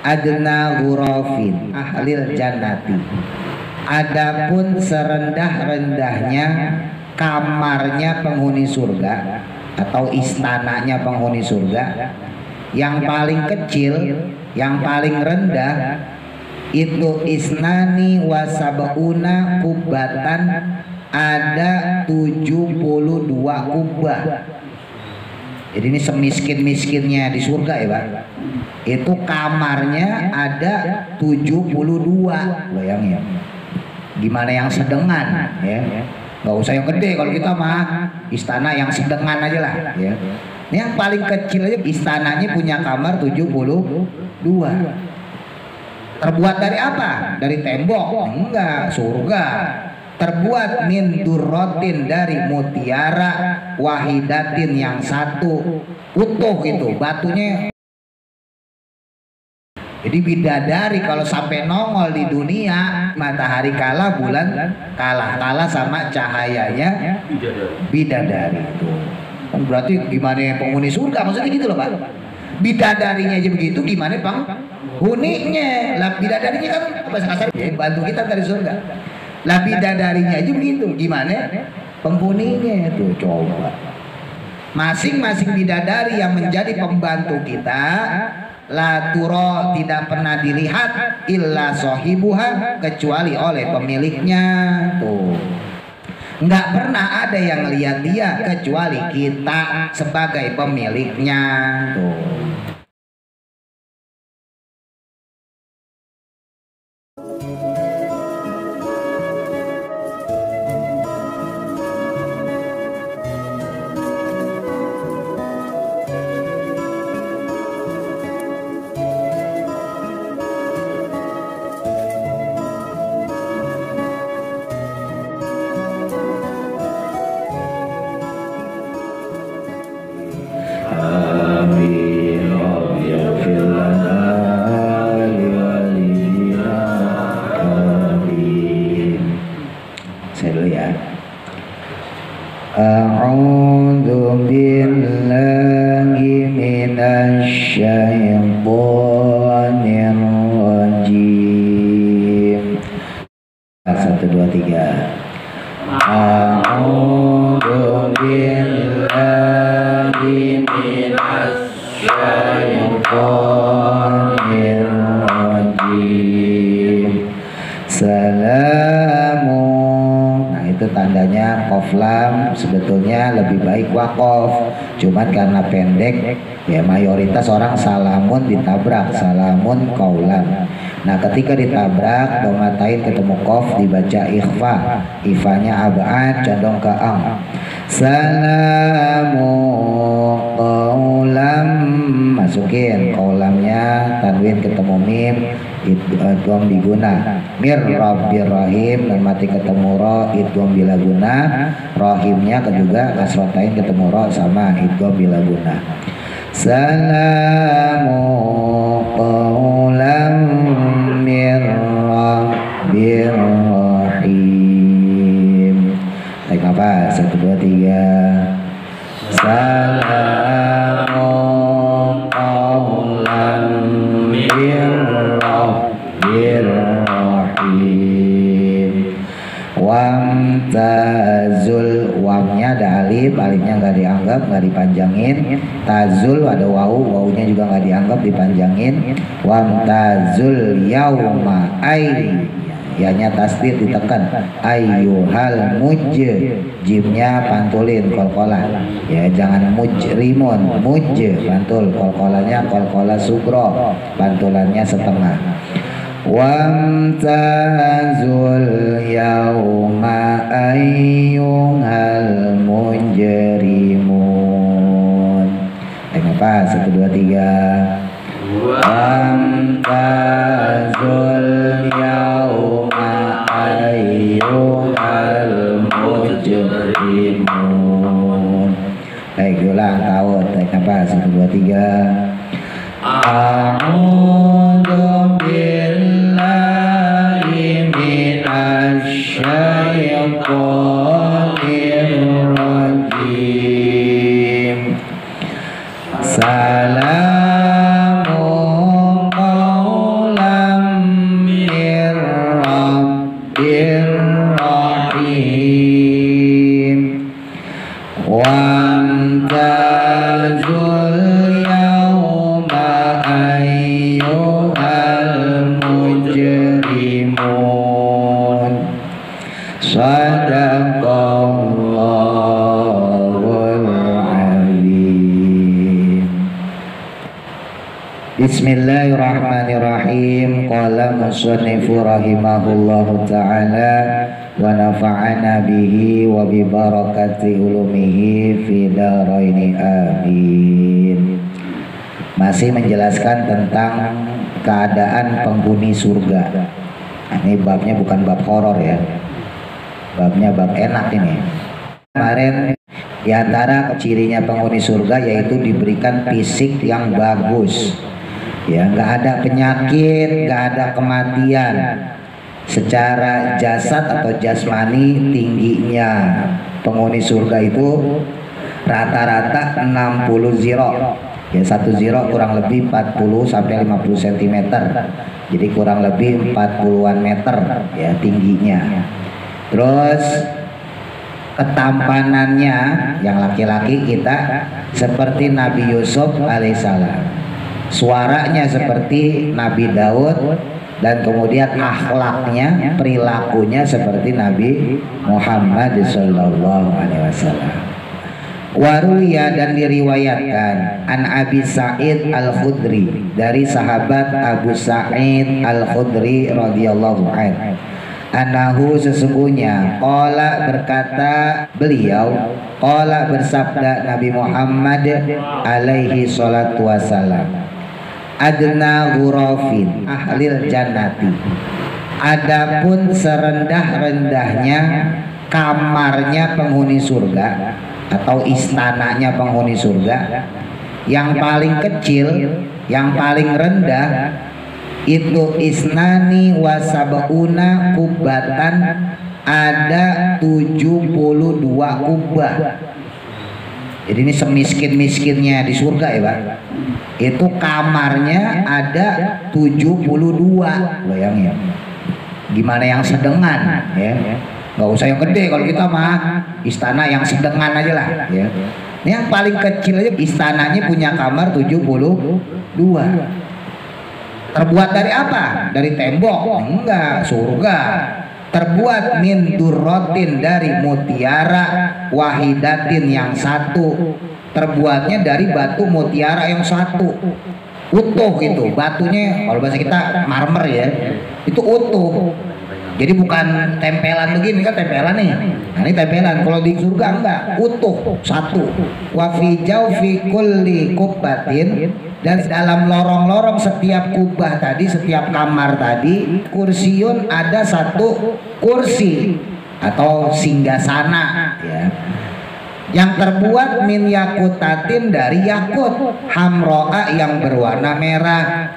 adna ghurafin ahlil jannati. Adapun serendah-rendahnya kamarnya penghuni surga atau istananya penghuni surga, yang paling kecil, yang paling rendah itu isnani wasabuna kubatan, ada 72 kubah. Jadi ini semiskin-miskinnya di surga ya Pak. Itu kamarnya ada 72. Bayangin. Gimana yang sedengan ya. Gak usah yang gede, kalau kita mah istana yang sedengan aja lah ya. Ini yang paling kecil aja istananya punya kamar 72. Terbuat dari apa? Dari tembok? Enggak, surga. Terbuat min durrotin, dari mutiara, wahidatin yang satu, utuh itu batunya. Jadi bidadari kalau sampai nongol di dunia, matahari kalah, bulan kalah sama cahayanya bidadari itu. Kan berarti gimana penghuni surga, maksudnya gitu loh Pak. Bidadarinya aja begitu, gimana penghuninya? Lah bidadarinya kan bahasa kasar ya, bantu kita dari surga. Lah bidadarinya aja begitu, gimana penghuninya itu? Coba masing-masing bidadari yang menjadi pembantu kita, la turo, tidak pernah dilihat, illa sohibuha, kecuali oleh pemiliknya. Tuh, nggak pernah ada yang lihat dia kecuali kita sebagai pemiliknya. Tuh. A'udzu billahi minasy syaithanir rajim. 1 2 3. A'udzu billahi minasy syaithanir rajim. Salamun. Nah, itu tandanya qaf lam, sebetulnya lebih baik waqaf. Cuman karena pendek ya mayoritas orang salamun ditabrak, salamun qaulan. Nah, ketika ditabrak domatain ketemu qaf dibaca ikhfa. Ifanya abad condong ke ang. Salamun qaulam, masukin qaulamnya tanwin ketemu mim, idgham diguna. Mir rabbir rahim, dan mati ketemu ra, idgham bila guna. Rahimnya juga kasrotain ketemu ra sama idgham bila guna. Salamu qaulam mir rabbir rahim. Baik, apa? 1 2 3. Salamu qaulam mir rabbir rahim. Wamtazul, wamnya ada alif, alifnya nggak dianggap, nggak dipanjangin. Tazul ada wawu, wawunya juga nggak dianggap, dipanjangin. Wamtazul yauma ay, ya-nya tasdid ditekan. Ayyuhal jimnya pantulin kolkola ya, jangan mujrimun, pantul, kolkolanya kolkola sugro, pantulannya setengah. Wamtazul yauma ayyuhal mujrimun. Apa? 1 2 3. Wamtazul yauma ayyuhal mujrimun. Baik, ulang tahun. Apa? 1 2 3. A'udzu billahi minasy syaithanir rajim. Salamun qaulam Bismillahirrahmanirrahim. Qala musannifu rahimahullahu ta'ala wa nafa'ana bihi wa bi barakati ulumihi fi daraini amin. Masih menjelaskan tentang keadaan penghuni surga. Ini babnya bukan bab horor ya. Babnya bab enak ini. Kemarin di antara cirinya penghuni surga yaitu diberikan fisik yang bagus. Ya, nggak ada penyakit, nggak ada kematian. Secara jasad atau jasmani tingginya penghuni surga itu rata-rata 60 ziro. Ya, 1 ziro kurang lebih 40 sampai 50 cm. Jadi kurang lebih 40-an meter ya tingginya. Terus ketampanannya yang laki-laki kita seperti Nabi Yusuf alaihissalam. Suaranya seperti Nabi Daud dan kemudian akhlaknya, perilakunya seperti Nabi Muhammad sallallahu alaihi wasallam. Waruya dan diriwayatkan an Abi Sa'id Al-Khudri dari sahabat Abu Sa'id Al-Khudri radhiyallahu anhu. Anahu sesungguhnya qala berkata beliau, qala bersabda Nabi Muhammad alaihi salatu wasalam, adna ghurafin ahlil jannati, adapun serendah-rendahnya kamarnya penghuni surga atau istananya penghuni surga, yang paling kecil, yang paling rendah itu isnani wasabuna kubatan, ada 72 kubah. Jadi ini semiskin-miskinnya di surga ya Pak. Itu kamarnya ada 72. Bayangin. Gimana yang sedengan ya. Gak usah yang gede, kalau kita mah istana yang sedengan aja lah ya. Ini yang paling kecil aja istananya punya kamar 72. Terbuat dari apa? Dari tembok? Enggak, surga. Terbuat min durrotin, dari mutiara, wahidatin yang satu. Terbuatnya dari batu mutiara yang satu. Utuh itu batunya, kalau bahasa kita marmer ya. Itu utuh. Jadi bukan tempelan begini, kan tempelan nih. Nah ini tempelan, kalau di surga enggak, utuh satu. Wa fi jawfi kulli kubbatin, dan dalam lorong-lorong setiap kubah tadi, setiap kamar tadi, kursiun, ada satu kursi atau singgasana ya, yang terbuat min yakutatin, dari yakut, hamroa yang berwarna merah.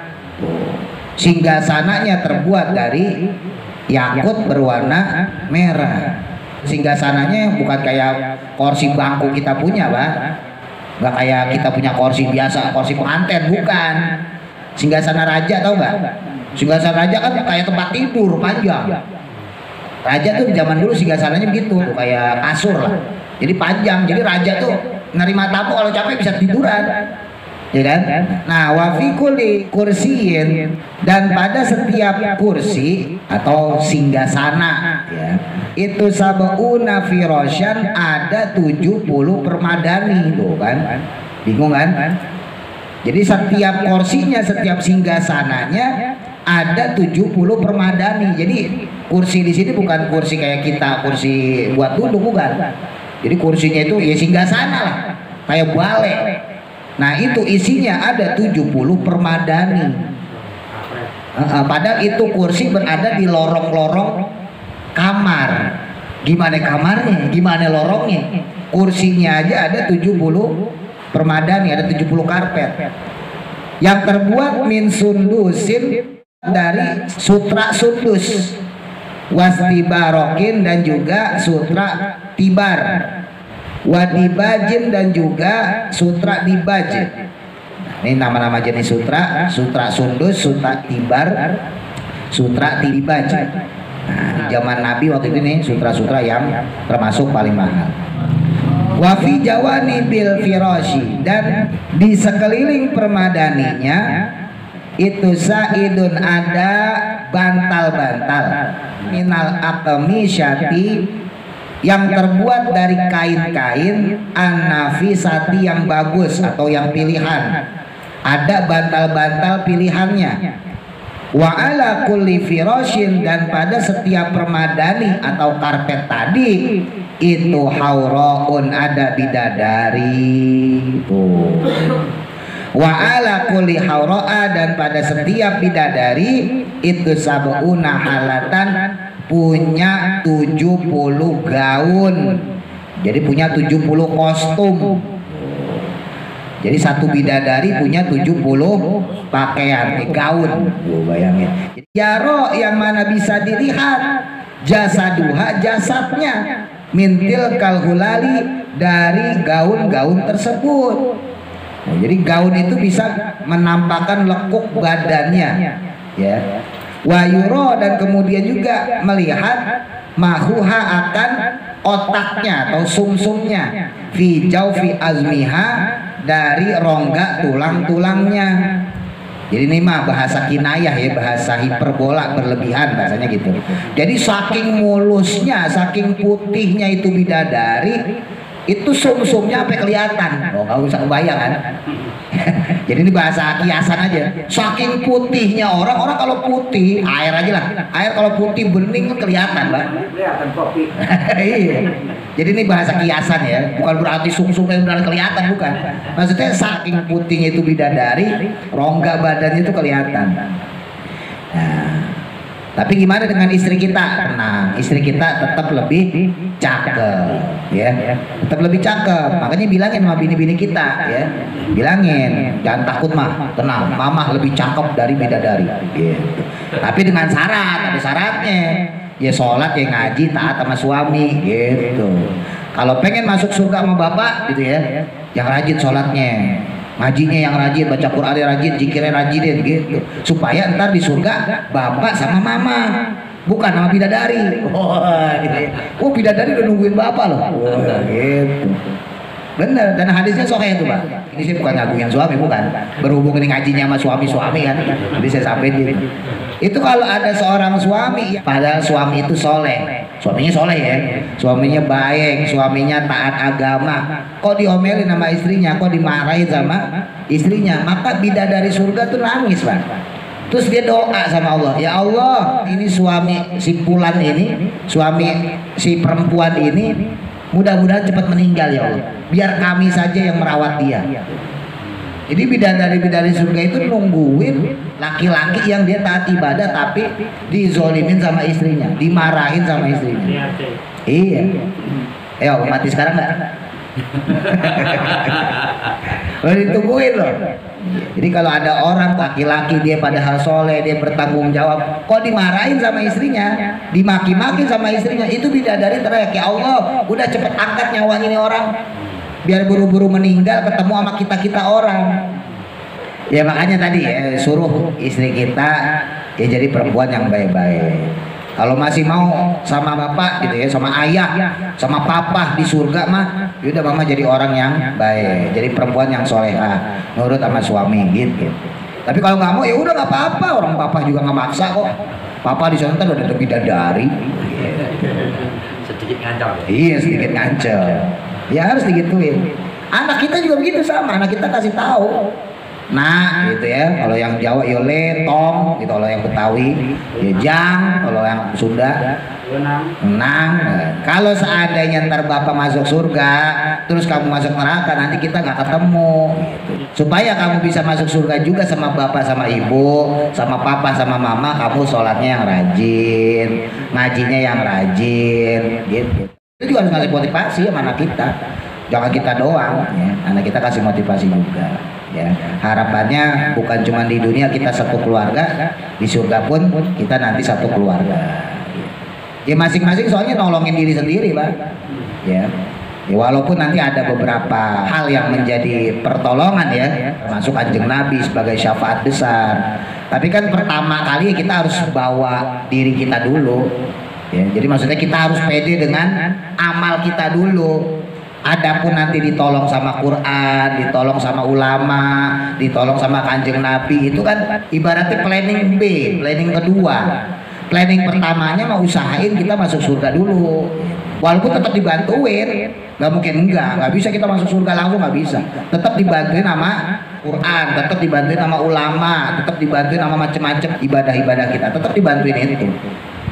Singgasananya terbuat dari yakut berwarna merah. Singgasananya bukan kayak kursi bangku kita punya Pak, nggak kayak kita punya kursi biasa, kursi pengantin, bukan. Singgasana raja tahu nggak? Singgasana raja kan kayak tempat tidur panjang. Raja tuh zaman dulu singgasananya begitu, kayak kasur lah. Jadi panjang, jadi raja tuh nerima tamu kalau capek bisa tiduran. Ya kan? Nah, wa fi kulli kursiyin, dan pada setiap kursi atau singgasana ya, itu sab'una firasyan, ada 70 permadani tuh kan. Bingung kan? Jadi setiap kursinya, setiap singgasananya ada 70 permadani. Jadi kursi di sini bukan kursi kayak kita, kursi buat duduk, bukan. Jadi kursinya itu ya singgasana lah, kayak balai. Nah itu isinya ada 70 permadani. Padahal itu kursi berada di lorong-lorong kamar. Gimana kamarnya? Gimana lorongnya? Kursinya aja ada 70 permadani, ada 70 karpet. Yang terbuat min sundusin, dari sutra sundus, wastibarokin, dan juga sutra tibar, wadibajin, dan juga sutra dibaj. Ini nama-nama jenis sutra: sutra sundus, sutra tibar, sutra dibaj. Nah, zaman Nabi waktu itu nih sutra-sutra yang termasuk paling mahal. Wafi jawani bil firasyi, dan di sekeliling permadaninya itu saidun, ada bantal-bantal minal aqmisyati, yang terbuat dari kain-kain an-nafisati, yang bagus atau yang pilihan. ada bantal-bantal pilihannya. Wa ala kulli firashin, dan pada setiap permadani atau karpet tadi itu hauraun, ada bidadari. Tuh. Wa ala kulli haura'a, dan pada setiap bidadari itu sab'una halatan, punya 70 gaun. Jadi punya 70 kostum. Jadi satu bidadari punya 70 pakaian, gaun. Bayangin. Yaro, yang mana bisa dilihat, jasaduha, jasadnya, mintil kalhulali, dari gaun-gaun tersebut. Nah, jadi gaun itu bisa menampakkan lekuk badannya, ya. Wayuro, dan kemudian juga melihat mahuha, akan otaknya atau sumsumnya, fi jaufi azmiha, dari rongga tulang-tulangnya. Jadi ini mah bahasa kinayah ya, bahasa hiperbola berlebihan bahasanya gitu. Jadi saking mulusnya, saking putihnya itu bidadari, itu sumsumnya sampai kelihatan. Oh, nggak usah kebayang kan? Jadi ini bahasa kiasan aja. Saking putihnya orang kalau putih, air aja lah. Air kalau putih bening kan kelihatan, Pak. Kelihatan kopi. Iya. Jadi ini bahasa kiasan ya, bukan berarti sumsumnya benar kelihatan, bukan. Maksudnya saking putihnya itu bidadari, rongga badannya itu kelihatan. Nah, tapi gimana dengan istri kita? Nah, istri kita tetap lebih cakep, ya, tetap lebih cakep. Makanya bilangin sama bini-bini kita, ya, bilangin, jangan takut mah, tenang, mamah lebih cakep dari bidadari. Gitu. Tapi dengan syarat, ada syaratnya. Ya sholat, ya ngaji, taat sama suami, gitu. Kalau pengen masuk surga sama bapak, gitu ya, yang rajin sholatnya, ngajinya yang rajin, baca Quran yang rajin, zikirnya rajin, gitu. Supaya ntar di surga bapak sama mama, bukan sama bidadari. Gitu ya. Oh, bidadari udah nungguin bapak loh. Gitu. Bener, dan hadisnya sahih itu, Pak. Ini saya bukan ngaguin suami, bukan. Berhubung ini ngajinya sama suami-suami kan. Jadi saya sampein gitu. Itu kalau ada seorang suami, padahal suami itu soleh, suaminya soleh ya, suaminya baik, suaminya taat agama, kok diomelin sama istrinya, kok dimarahin sama istrinya, maka bidadari surga tuh nangis, Pak. Terus dia doa sama Allah, ya Allah, ini suami si Fulan ini, suami si perempuan ini, mudah-mudahan cepat meninggal ya Allah, biar kami saja yang merawat dia. Jadi bidadari surga itu nungguin laki-laki yang dia taat ibadah tapi dizolimin sama istrinya, dimarahin sama istrinya. Iya. Ayo mati sekarang nggak? Udah ditungguin loh. Jadi kalau ada orang laki-laki dia padahal soleh, dia bertanggung jawab, kok dimarahin sama istrinya, dimaki-maki sama istrinya, itu bidadari teriak, ya Allah, udah cepet angkat nyawa ini orang, biar buru-buru meninggal ketemu sama kita orang. Ya makanya tadi ya, suruh istri kita ya jadi perempuan yang baik-baik. Kalau masih mau sama bapak gitu ya, sama ayah, sama papa di surga mah, yaudah mama jadi orang yang baik, jadi perempuan yang soleha, nurut sama suami gitu. Tapi kalau nggak mau ya udah nggak apa-apa, orang papa juga nggak maksa kok. Papa di sana udah lebih bidadari. Sedikit ngancam. Iya, sedikit ngancam. Ya harus digituin. Anak kita juga begitu sama, anak kita kasih tahu. Nah, gitu ya. Kalau yang Jawa ya letong, gitu. Kalau yang Betawi ya jang, kalau yang Sunda enang. Kalau seandainya ntar bapak masuk surga, terus kamu masuk neraka, nanti kita nggak ketemu. Gitu. Supaya kamu bisa masuk surga juga sama bapak, sama ibu, sama papa, sama mama, kamu sholatnya yang rajin, ngajinya yang rajin, gitu. Itu juga harus ngasih motivasi sama anak kita. Jangan kita doang, ya. Anak kita kasih motivasi juga. Ya, harapannya bukan cuma di dunia kita satu keluarga, di surga pun kita nanti satu keluarga. Ya masing-masing soalnya nolongin diri sendiri, Pak. Ya. Ya walaupun nanti ada beberapa hal yang menjadi pertolongan ya, masuk Kanjeng Nabi sebagai syafaat besar. Tapi kan pertama kali kita harus bawa diri kita dulu. Ya, jadi maksudnya kita harus pede dengan amal kita dulu. Adapun nanti ditolong sama Quran, ditolong sama ulama, ditolong sama Kanjeng Nabi, itu kan ibaratnya planning B, planning kedua. Planning pertamanya mau usahain kita masuk surga dulu. Walaupun tetap dibantuin, nggak mungkin nggak bisa kita masuk surga langsung, nggak bisa. Tetap dibantuin sama Quran, tetap dibantuin sama ulama, tetap dibantuin sama macam-macam ibadah-ibadah kita, tetap dibantuin itu.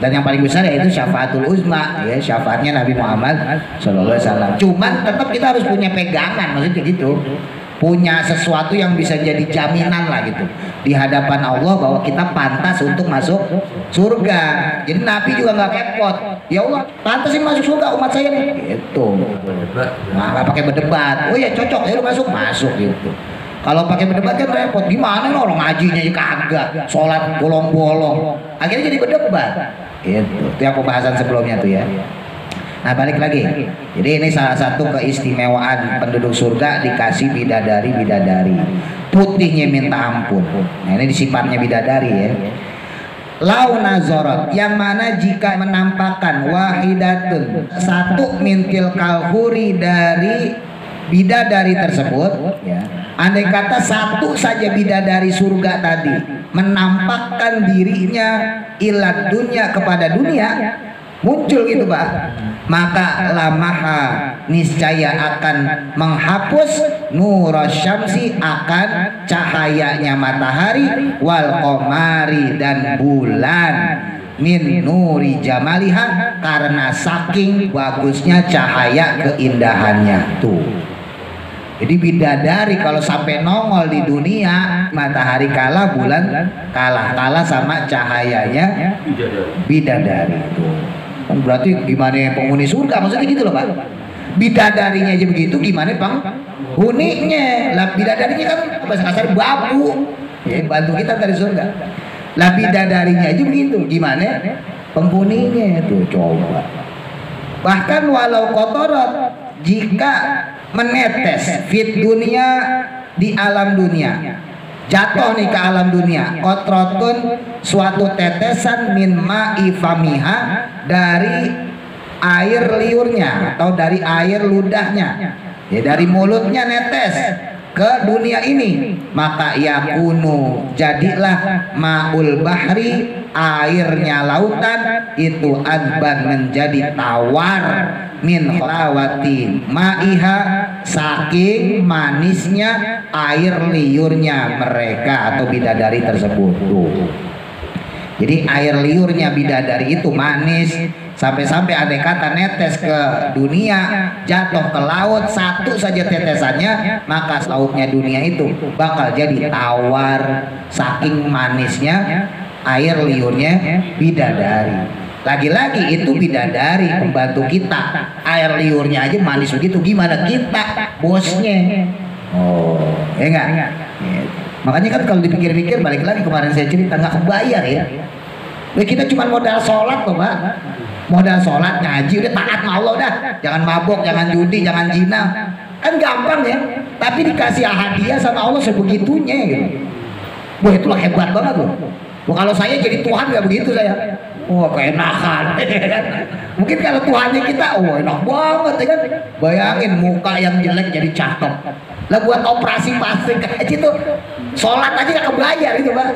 Dan yang paling besar yaitu syafaatul uzma, ya syafaatnya Nabi Muhammad SAW. Cuman tetap kita harus punya pegangan, maksudnya gitu, punya sesuatu yang bisa jadi jaminan lah gitu di hadapan Allah bahwa kita pantas untuk masuk surga. Jadi Nabi juga nggak repot, ya Allah pantasin masuk surga umat saya nih, gitu. Nah, nggak pakai berdebat, oh ya cocok, ya lu masuk gitu. Kalau pakai berdebat kan repot, gimana nih orang ngajinya kagak, sholat bolong-bolong, akhirnya jadi berdebat. Gitu. Itu yang pembahasan sebelumnya tuh ya. Nah balik lagi. Jadi ini salah satu keistimewaan penduduk surga, dikasih bidadari. Putihnya minta ampun. Nah ini sifatnya bidadari ya. Launa zorot, yang mana jika menampakkan wahidatun, satu mintil kalhuri dari bidadari tersebut ya. Andai kata satu saja bidadari surga tadi menampakkan dirinya ilat dunia kepada dunia, muncul gitu Pak, maka lamaha niscaya akan menghapus nurasyamsi, akan cahayanya matahari, wal qamari dan bulan, min nuri jamaliha, karena saking bagusnya cahaya keindahannya tuh. Jadi bidadari kalau sampai nongol di dunia, matahari kalah, bulan kalah sama cahayanya bidadari itu. Berarti gimana penghuni surga, maksudnya gitu loh Pak. Bidadarinya aja begitu, gimana penghuninya? Lah bidadarinya kan bahasa kasar babu, ya bantu kita dari surga. Lah bidadarinya aja begitu, gimana penghuninya itu, coba. Bahkan walau kotorot, jika menetes fit dunia, di alam dunia, jatuh nih ke alam dunia, kotrotun suatu tetesan min ma'i famiha, dari air liurnya atau dari air ludahnya, ya dari mulutnya netes ke dunia ini, maka yakunu jadilah ma'ul bahri, airnya lautan itu adban menjadi tawar, min lawati ma'iha, saking manisnya air liurnya mereka atau bidadari tersebut tuh. Jadi air liurnya bidadari itu manis, sampai-sampai ada kata netes ke dunia, jatuh ke laut satu saja tetesannya, maka lautnya dunia itu bakal jadi tawar, saking manisnya air liurnya bidadari. Lagi-lagi itu bidadari pembantu kita, air liurnya aja manis begitu, gimana kita bosnya? Oh, ya enggak? Ya. Makanya kan kalau dipikir-pikir, balik lagi kemarin saya cerita, nggak kebayar ya. Kita cuma modal sholat loh Pak, modal sholat, ngaji, udah taat sama Allah dah, jangan mabok, jangan judi, jangan zina, kan gampang ya. Tapi dikasih hadiah sama Allah sebegitunya gitu. Wah itulah hebat banget loh. Wah kalau saya jadi Tuhan nggak begitu saya. Wah keenakan. Mungkin kalau Tuhannya kita, wah enak banget ya kan. Bayangin muka yang jelek jadi cakep. Lah buat operasi plastik aja tuh, sholat aja nggak kebayar itu Pak.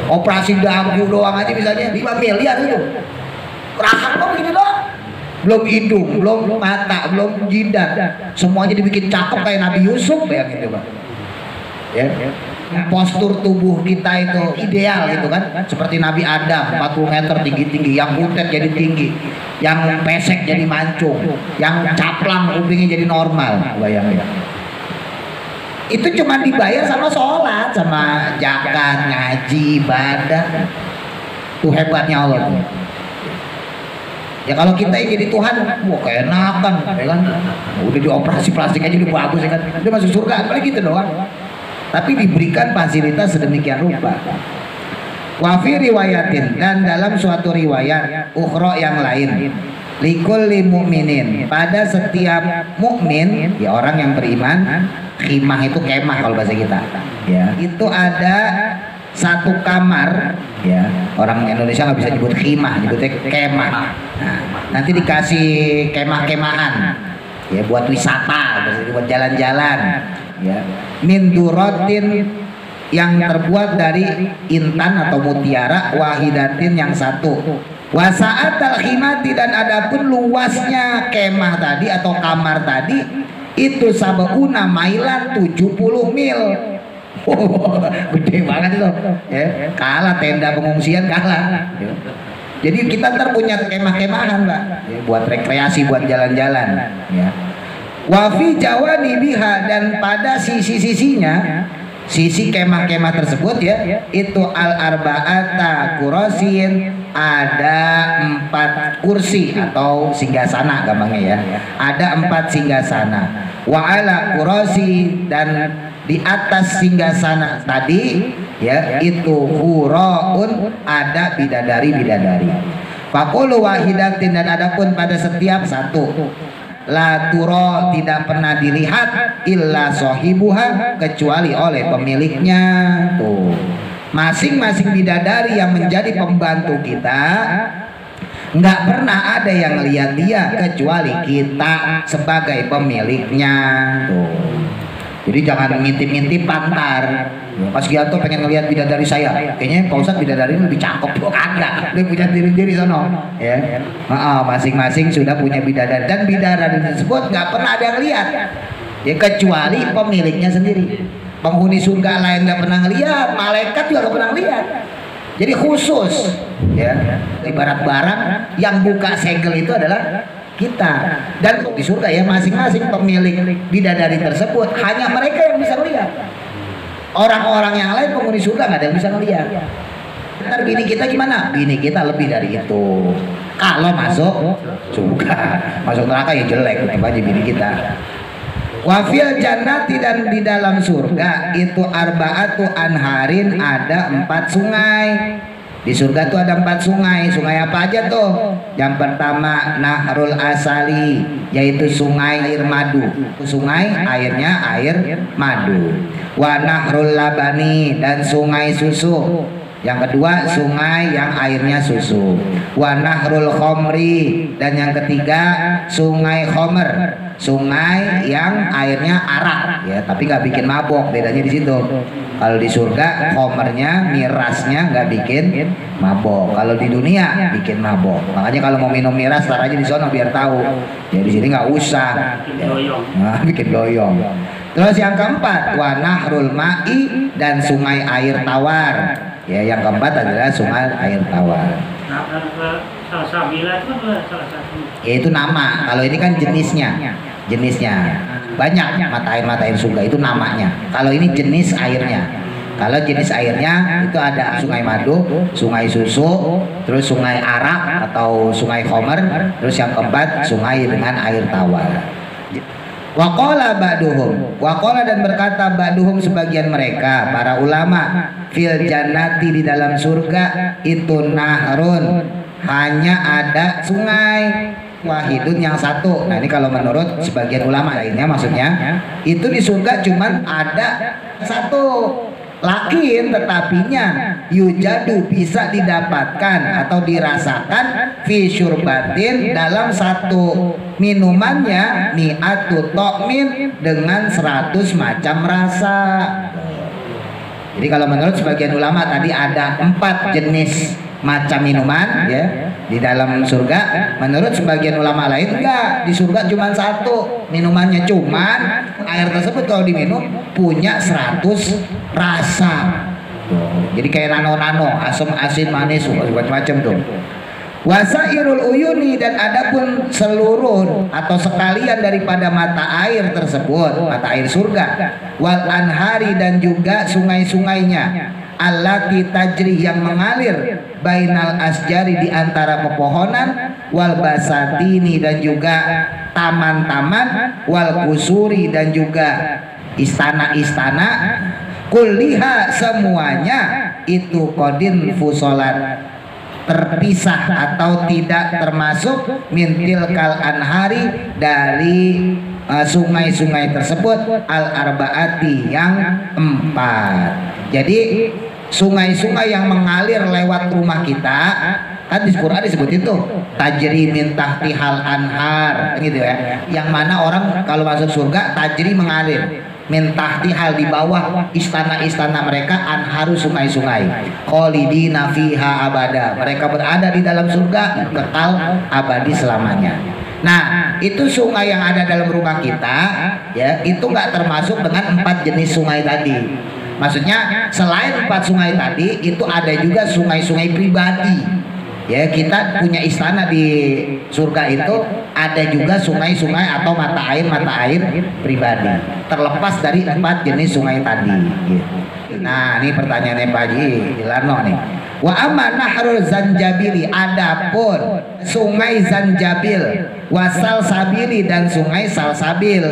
Operasi dagu doang aja misalnya 5 miliar itu. Rahang dong gini doang. Belum hidung, belum mata, belum jidat. Semuanya dibikin cakep kayak Nabi Yusuf, bayangin coba. Ya. Postur tubuh kita itu ideal gitu kan, seperti Nabi Adam 40 meter tinggi-tinggi, yang butet jadi tinggi, yang pesek jadi mancung, yang caplang kupingnya jadi normal, bayangin. Itu cuma dibayar sama sholat, sama zakat, ngaji, ibadah. Itu hebatnya Allah tuh. Ya kalau kita yang jadi Tuhan, wah keenakan, ya kan? Udah dioperasi plastik aja udah bagus ya kan, udah masuk surga, apalagi gitu doang. Tapi diberikan fasilitas sedemikian rupa. Wafi riwayatin, dan dalam suatu riwayat ukhra yang lain, likulli mu'minin, pada setiap mukmin, ya orang yang beriman, khimah itu kemah kalau bahasa kita, ya itu ada satu kamar, ya orang Indonesia nggak bisa nyebut khimah, nyebutnya kemah. Nah, nanti dikasih kemah-kemahan, ya buat wisata, buat jalan-jalan, ya min duratin, yang terbuat dari intan atau mutiara, wahidatin yang satu, wasaat al khimati, dan adapun luasnya kemah tadi atau kamar tadi, itu sabauna mailan 70 mil. Oh, gede banget itu ya. Kalah tenda pengungsian kalah ya. Jadi kita ntar punya kemah-kemahan Mbak ya, buat rekreasi, buat jalan-jalan ya. Wafi jawani biha, dan pada sisi-sisinya, sisi kemah-kemah tersebut ya, itu al arba'ata kurosin, ada 4 kursi atau singgasana gampangnya ya, ada 4 singgasana. Wa ala kurosi, dan di atas singgasana tadi ya, itu huraun, ada bidadari-bidadari. Faqulu wahidatin, dan adapun pada setiap satu, la turo, tidak pernah dilihat, illa sohibuha, kecuali oleh pemiliknya. Tuh, masing-masing bidadari yang menjadi pembantu kita nggak pernah ada yang lihat dia kecuali kita sebagai pemiliknya. Tuh, jadi jangan ngintip-ngintip pantar. Mas Gianto pengen ngelihat bidadari saya, kayaknya Pak Ustadz bidadari lebih cakep. Kok kagak, dia punya diri-diri sono ya. Masing-masing sudah punya bidadari, dan bidadari tersebut nggak pernah ada yang lihat ya, kecuali pemiliknya sendiri. Penghuni surga lain nggak pernah ngelihat, malaikat juga nggak pernah ngelihat. Jadi khusus ya, ibarat barang yang buka segel itu adalah kita. Dan di surga ya, masing-masing pemilik bidadari tersebut hanya mereka yang bisa melihat. Orang-orang yang lain penghuni surga nggak ada yang bisa melihat. Ntar bini kita gimana? Bini kita lebih dari itu. Kalau masuk surga, masuk neraka ya jelek, tetap aja bini kita. Wafil jannati, dan di dalam surga itu arba'atu anharin, ada 4 sungai. Di surga tuh ada 4 sungai. Sungai apa aja tuh? Yang pertama Nahrul Asali, yaitu sungai air madu. Sungai airnya air madu. Wa Nahrul Labani, dan sungai susu. Yang kedua sungai yang airnya susu. Wa Nahrul Khomri, dan yang ketiga sungai Khomer, sungai yang airnya arak ya, tapi nggak bikin mabok. Bedanya di situ. Kalau di surga khomernya, mirasnya nggak bikin mabok. Kalau di dunia bikin mabok. Makanya kalau mau minum miras tar aja di sono biar tahu. Ya di sini nggak usah. Nah, bikin doyong. Terus yang keempat wa Nahrul Ma'i, dan sungai air tawar. Ya, yang keempat adalah sungai air tawar. Ya itu nama. Kalau ini kan jenisnya. Banyak mata air surga itu namanya. Kalau ini jenis airnya. Kalau jenis airnya itu ada sungai madu, sungai susu, terus sungai arak atau sungai khomer, terus yang keempat sungai dengan air tawar. Waqala ba'duhum, waqala, dan berkata ba'duhum sebagian mereka para ulama, fil jannati, di dalam surga itu nahrun, hanya ada sungai, wahidun, yang satu. Nah ini kalau menurut sebagian ulama lainnya, maksudnya itu di surga cuman ada satu. Lakin tetapinya yujadu, bisa didapatkan atau dirasakan fi syurbatin, dalam satu minumannya, mi'atu to'min, dengan 100 macam rasa. Jadi kalau menurut sebagian ulama tadi ada 4 jenis macam minuman ya di dalam surga. Menurut sebagian ulama lain enggak, di surga cuma satu minumannya, cuman air tersebut kalau diminum punya 100 rasa. Jadi kayak nano-nano, asam, asin, manis, macam-macam tuh. Wasairul uyuni, dan adapun seluruh atau sekalian daripada mata air tersebut, mata air surga, wal anhari, dan juga sungai-sungainya, allati tajri, yang mengalir, bainal asjari, di antara pepohonan, wal basatini, dan juga taman-taman, wal kusuri, dan juga istana-istana, kulliha, semuanya itu kodin fusolat, terpisah atau tidak termasuk mintil kal anhari, dari sungai-sungai tersebut, al arbaati, yang 4. Jadi sungai-sungai yang mengalir lewat rumah kita, kan di Quran disebut itu tajri min tahtihal anhar gitu ya, yang mana orang kalau masuk surga tajri, mengalir, min tahtihal, di bawah istana-istana mereka, anharu, sungai-sungai, khalidina fiha abada, mereka berada di dalam surga kekal abadi selamanya. Nah, itu sungai yang ada dalam rumah kita, ya, itu nggak termasuk dengan 4 jenis sungai tadi. Maksudnya selain 4 sungai tadi, itu ada juga sungai-sungai pribadi. Ya, kita punya istana di surga itu, ada juga sungai-sungai atau mata air pribadi. Terlepas dari 4 jenis sungai tadi. Gitu. Nah, ini pertanyaannya Pak Haji Ilarno nih. Wa amma nahrul Zanjabili, adapun sungai Zanjabil, wasal sabili dan sungai Salsabil.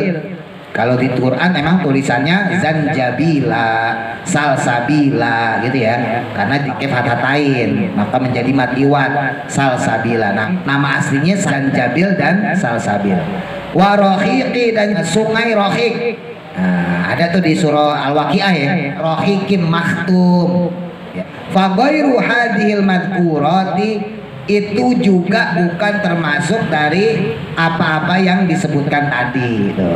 Kalau di Quran memang tulisannya Zanjabila, Salsabila gitu ya, karena di fathatain maka menjadi matiwat Salsabila. Nah, nama aslinya Zanjabil dan Salsabil. Wa Rohiqi dan sungai Rohiq. Nah, ada tuh di surah Al-Waqiah ya, Rohiqim Makhtum. Faghairu hadhil madhkurati, itu juga bukan termasuk dari apa-apa yang disebutkan tadi gitu.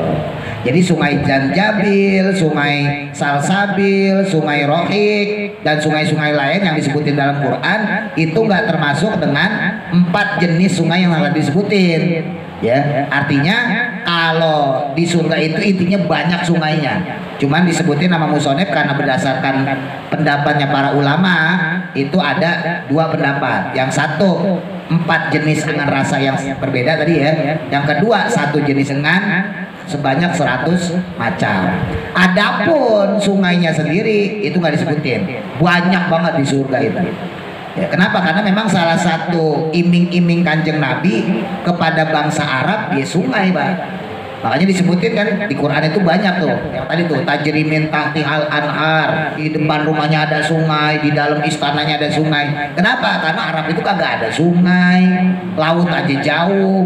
Jadi sungai Zanjabil, sungai Salsabil, sungai Rohiq dan sungai-sungai lain yang disebutin dalam Quran itu nggak termasuk dengan 4 jenis sungai yang telah disebutin. Ya, artinya kalau di surga itu intinya banyak sungainya. Cuman disebutin nama musonef karena berdasarkan pendapatnya para ulama itu ada 2 pendapat. Yang satu 4 jenis dengan rasa yang berbeda tadi ya. Yang kedua 1 jenis dengan sebanyak 100 macam. Adapun sungainya sendiri itu nggak disebutin. Banyak banget di surga itu. Ya, kenapa? Karena memang salah satu iming-iming Kanjeng Nabi kepada bangsa Arab ya sungai, Pak. Makanya disebutin kan di Quran itu banyak tuh. Yang tadi tuh tajri min tahtihal anhar, di depan rumahnya ada sungai, di dalam istananya ada sungai. Kenapa? Karena Arab itu kagak ada sungai, laut aja jauh.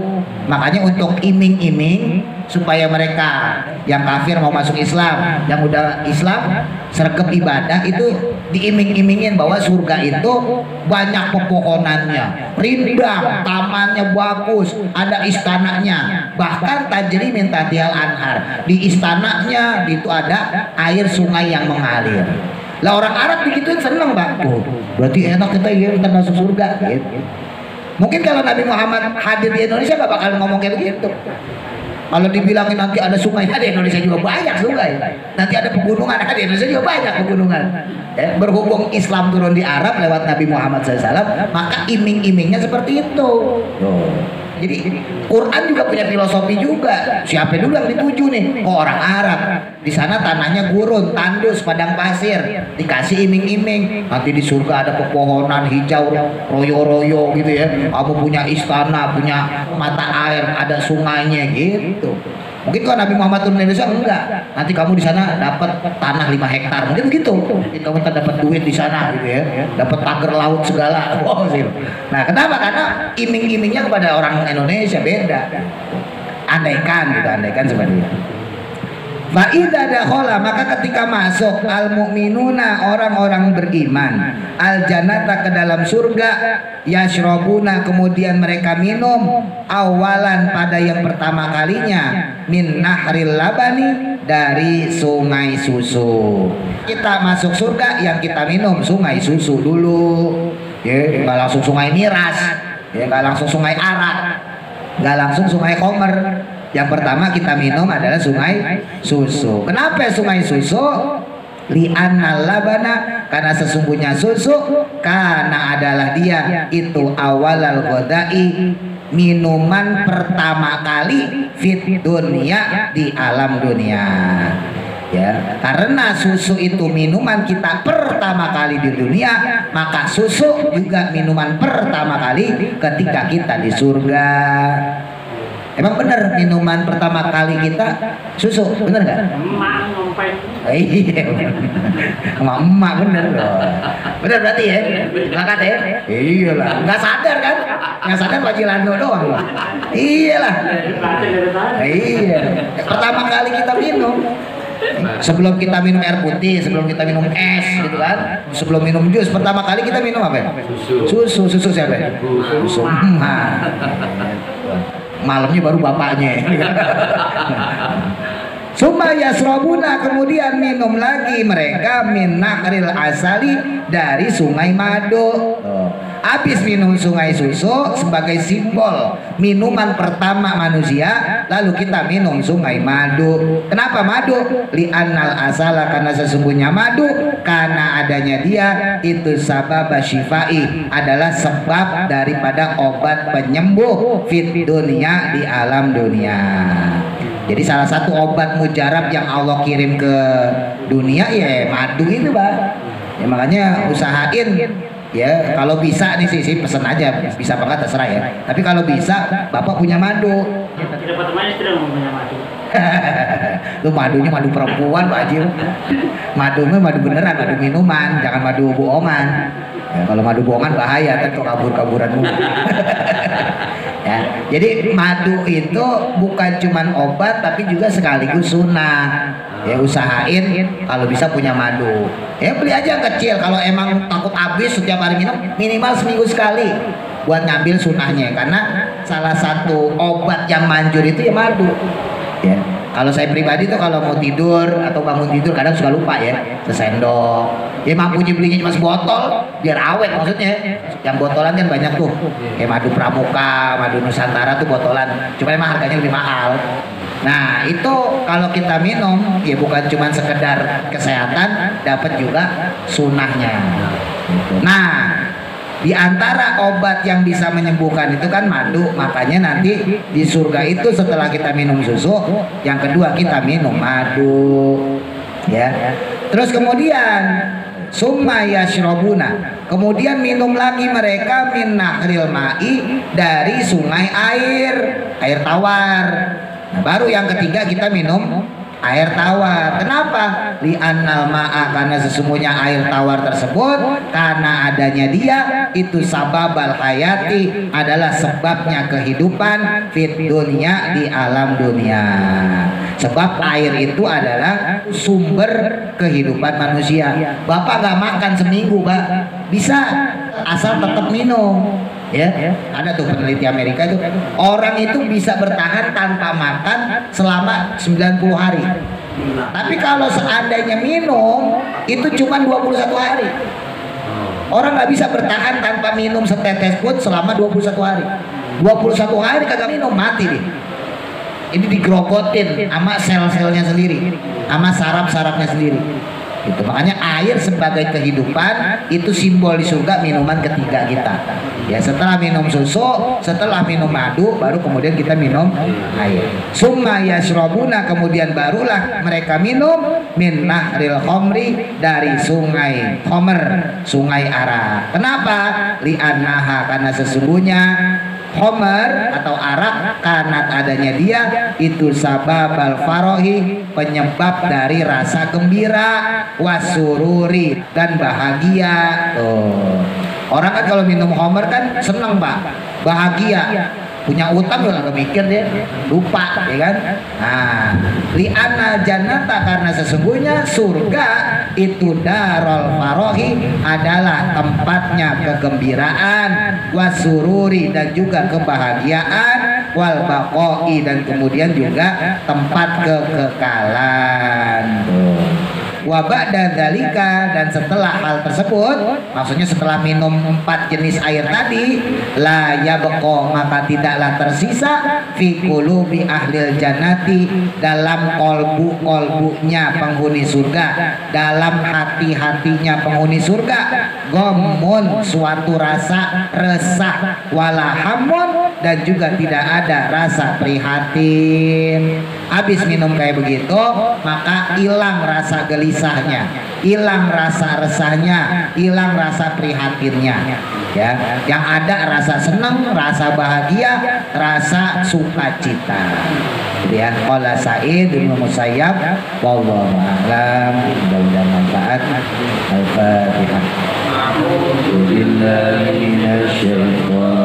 Makanya untuk iming-iming supaya mereka yang kafir mau masuk Islam, yang udah Islam sergap ibadah itu diiming-imingin bahwa surga itu banyak pepohonannya, rindang, tamannya bagus, ada istananya, bahkan tajri min tahtihal anhar, di istananya itu ada air sungai yang mengalir. Lah orang Arab digituin seneng, Pak. Oh, berarti enak kita ya, kita masuk surga gitu. Mungkin kalau Nabi Muhammad hadir di Indonesia gak bakal ngomong kayak begitu. Kalau dibilangin nanti ada sungai, di Indonesia juga banyak sungai. Nanti ada pegunungan, di Indonesia juga banyak pegunungan. Ya, berhubung Islam turun di Arab lewat Nabi Muhammad SAW, maka iming-imingnya seperti itu. Jadi Quran juga punya filosofi juga. Siapa dulu yang dituju nih? Oh, orang Arab. Di sana tanahnya gurun, tandus, padang pasir. Dikasih iming-iming. Nanti di surga ada pepohonan hijau, royo-royo gitu ya. Kamu punya istana, punya mata air, ada sungainya gitu. Mungkin kalau Nabi Muhammad turun Indonesia enggak. Nanti kamu di sana dapat tanah 5 hektar. Mungkin begitu. Kamu dapat duit di sana gitu ya. Dapat pagar laut segala. Wow, sih. Nah, kenapa? Karena iming-imingnya kepada orang Indonesia beda. Andaikan gitu, andaikan seperti itu. Fa idza dakhala, maka ketika masuk al mukminuna, orang-orang beriman, al jannata, ke dalam surga, yashrabuna, kemudian mereka minum, awalan, pada yang pertama kalinya, min nahril labani, dari sungai susu. Kita masuk surga, yang kita minum sungai susu dulu. Ya, enggak langsung sungai miras, ya enggak langsung sungai arak, enggak langsung sungai khomer. Yang pertama kita minum adalah sungai susu. Kenapa sungai susu? Li'anna labana, karena sesungguhnya susu, karena adalah dia itu awalal ghadai, minuman pertama kali fit dunia, di alam dunia. Ya, karena susu itu minuman kita pertama kali di dunia, maka susu juga minuman pertama kali ketika kita di surga. Emang bener minuman pertama kali kita susu, bener nggak? Emak ngompet. Iya, emak bener loh. Bener berarti ya? Sepakat ya? Iyalah, nggak sadar kan? Yang sadar Pak Jilando doang. Iyalah. Iya. Pertama kali kita minum. Sebelum kita minum air putih, sebelum kita minum es gitu kan, sebelum minum jus, pertama kali kita minum apa? Susu siapa? Susu emak. Malamnya baru bapaknya. Summa yasrabuna, kemudian minum lagi mereka min nahril asali, dari sungai madu. Habis minum sungai susu sebagai simbol minuman pertama manusia, lalu kita minum sungai madu. Kenapa madu? Li'annal asala, karena sesungguhnya madu, karena adanya dia itu sabab syifai, adalah sebab daripada obat penyembuh fit dunia, di alam dunia. Jadi salah satu obat mujarab yang Allah kirim ke dunia ya madu itu, Pak. Ya makanya usahain ya, kalau bisa nih sih pesen aja, bisa banget terserah ya. Tapi kalau bisa Bapak punya madu. Tidak teman istri punya madu. Lu madunya madu perempuan Pak Haji. Madunya madu beneran, madu minuman, jangan madu bohongan. Ya, kalau madu bohongan bahaya, kan kok kabur-kaburan mulu. Ya, jadi madu itu bukan cuman obat tapi juga sekaligus sunnah. Ya usahain kalau bisa punya madu. Ya beli aja yang kecil, kalau emang takut habis setiap hari minum, minimal seminggu sekali buat ngambil sunnahnya, karena salah satu obat yang manjur itu ya madu. Ya, kalau saya pribadi tuh kalau mau tidur atau bangun tidur kadang suka lupa ya, sesendok. Ya mampunya belinya cuma sebotol biar awet, maksudnya. Yang botolan kan banyak tuh, kayak madu Pramuka, madu Nusantara tuh botolan, cuma emang harganya lebih mahal. Nah itu kalau kita minum ya bukan cuma sekedar kesehatan, dapat juga sunnahnya. Nah di antara obat yang bisa menyembuhkan itu kan madu, makanya nanti di surga itu setelah kita minum susu, yang kedua kita minum madu, ya. Terus kemudian summa yashrabuna, kemudian minum lagi mereka min nahril ma'i, dari sungai air tawar. Nah, baru yang ketiga kita minum air tawar. Kenapa? Li'annal ma'a, karena sesungguhnya air tawar tersebut, karena adanya dia itu sababal hayati, adalah sebabnya kehidupan fit dunia, di alam dunia. Sebab air itu adalah sumber kehidupan manusia. Bapak gak makan seminggu, Pak, bisa, asal tetap minum. Ya, ada tuh peneliti Amerika itu, orang itu bisa bertahan tanpa makan selama 90 hari. Tapi kalau seandainya minum itu cuma 21 hari. Orang nggak bisa bertahan tanpa minum setetes pun selama 21 hari. 21 hari kagak minum, mati deh. Ini digrogotin sama sel-selnya sendiri, sama saraf-sarafnya sendiri. Itu makanya air sebagai kehidupan itu simbol di surga, minuman ketiga kita. Ya, setelah minum susu, setelah minum madu, baru kemudian kita minum air. Summa yashrabuna, kemudian barulah mereka minum min nahril khamri, dari sungai khomer, sungai arak. Kenapa? Li'annaha, karena sesungguhnya khomer atau arak, karena adanya dia itu sababal farohi, penyebab dari rasa gembira, wasururi, dan bahagia. Tuh. Orang kan kalau minum khomer kan seneng, Pak, bahagia. Punya utang juga gak mikir dia, lupa, ya kan? Nah, li'anna jannata, karena sesungguhnya surga itu darul farohi, adalah tempatnya kegembiraan, wasururi, dan juga kebahagiaan, wal baqoi, dan kemudian juga tempat kekekalan. Wa ba'da dzalika, dan setelah hal tersebut, maksudnya setelah minum 4 jenis air tadi, la yabqa, maka tidaklah tersisa fi qulubi ahlil jannati, dalam kolbu-kolbunya penghuni surga, dalam hati-hatinya penghuni surga, ghamun, suatu rasa resah, wala hamun, dan juga tidak ada rasa prihatin. Habis minum kayak begitu, maka hilang rasa gelisahnya, hilang rasa resahnya, hilang rasa prihatinnya. Ya, yang ada rasa senang, rasa bahagia, rasa sukacita. Gitu ya. Qala Sa'id bin Musayyab, wallahu a'lam, mudah-mudahan manfaat. Al-Fatihah. A'udzu billahi minasy syaithanir